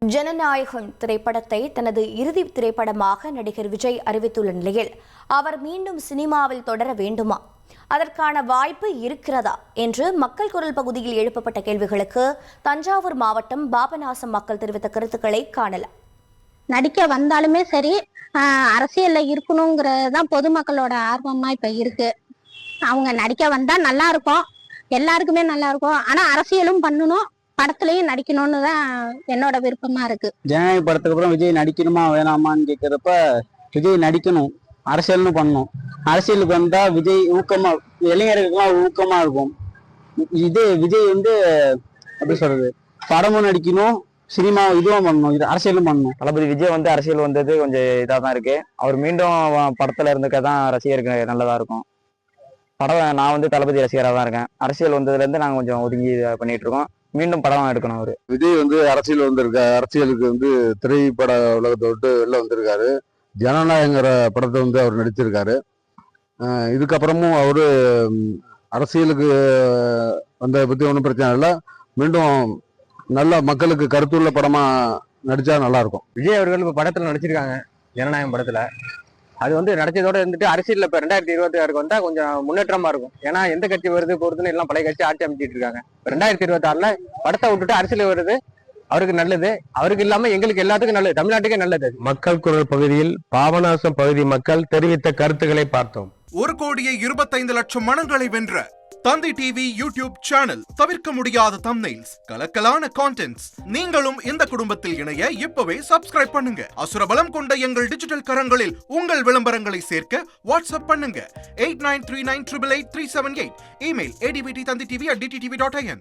ஜனநாயகம் திரைப்படத்தை தனது இறுதி திரைப்படமாக நடிகர் விஜய் அறிவித்துள்ள நிலையில் அவர் மீண்டும் சினிமாவில் தொடர வேண்டுமா, அதற்கான வாய்ப்பு இருக்கிறதா என்று மக்கள் குரல் பகுதியில் எழுப்பப்பட்ட கேள்விகளுக்கு தஞ்சாவூர் மாவட்டம் பாபநாசம் மக்கள் தெரிவித்த கருத்துக்களை காணலாம். நடிக்க வந்தாலுமே சரி, அரசியல்ல இருக்கணுங்கிறதுதான் பொதுமக்களோட ஆர்வமா இப்ப இருக்கு. அவங்க நடிக்க வந்தா நல்லா இருக்கும், எல்லாருக்குமே நல்லா இருக்கும். ஆனா அரசியலும் பண்ணணும், படத்துலயும் நடிக்கணும்னு தான் என்னோட விருப்பமா இருக்கு. ஜனநாயக படத்துக்கு அப்புறம் விஜய் நடிக்கணுமா வேணாமான்னு கேட்கிறப்ப விஜய் நடிக்கணும், அரசியல்னு பண்ணணும். அரசியலுக்கு வந்தா விஜய் ஊக்கமா, இளைஞர்களுக்கெல்லாம் ஊக்கமா இருக்கும். விஜய் எப்படி சொல்றது, படமும் நடிக்கணும், சினிமா இதுவும் பண்ணணும், இது அரசியலும் பண்ணணும். தளபதி விஜய் அரசியல் வந்தது கொஞ்சம் இதாக தான் இருக்கு. அவர் மீண்டும் படத்துல இருந்துக்கதான் ரசிகருக்கு நல்லதா இருக்கும். படம் நான் தளபதி ரசிகராக தான் இருக்கேன். அரசியல் வந்ததுல இருந்து நாங்க கொஞ்சம் ஒதுங்கி பண்ணிட்டு இருக்கோம். மீண்டும் படம் எடுக்கணும். அவரு விஜய் அரசியல் வந்திருக்காரு, அரசியலுக்கு திரைப்பட உலகத்தை விட்டு வெளில வந்திருக்காரு. ஜனநாயகங்கிற படத்தை அவர் நடிச்சிருக்காரு. இதுக்கப்புறமும் அவரு அரசியலுக்கு வந்ததை பத்தி ஒன்றும் பிரச்சனை இல்லை. மீண்டும் நல்ல மக்களுக்கு கருத்துள்ள படமா நடிச்சா நல்லா இருக்கும். விஜய் அவர்கள் இப்ப படத்துல நடிச்சிருக்காங்க, ஜனநாயகம் படத்துல. அது நடிச்சதோட அரசியல்ல இப்ப 2026 வந்தா கொஞ்சம் முன்னேற்றமா இருக்கும். ஏன்னா எந்த கட்சி வருது பொறுத்துன்னு எல்லாம் பழைய கட்சி ஆட்சி அமைச்சிட்டு இருக்காங்க. 2026 படத்தை விட்டுட்டு அரசியல் வருது, அவருக்கு நல்லது. அவருக்கு இல்லாம எங்களுக்கு எல்லாத்துக்கும் நல்லது, தமிழ்நாட்டுக்கே நல்லது. மக்கள் குரல் பகுதியில் பாபநாசம் பகுதி மக்கள் தெரிவித்த கருத்துக்களை பார்த்தோம். 1,25,00,000 மனங்களை வென்ற தந்தி டிவி யூடியூப் சேனல். தவிர்க்க முடியாத தம்ப்நெயில்ஸ், கலக்கலான கான்டென்ட்ஸ். நீங்களும் இந்த குடும்பத்தில் இணைய இப்பவே சப்ஸ்கிரைப் பண்ணுங்க. அசுரபலம் கொண்ட எங்கள் டிஜிட்டல் கரங்களில் உங்கள் விளம்பரங்களை சேர்க்க வாட்ஸ்அப் பண்ணுங்க. 8939888378. Email advtthanditv@dttv.in.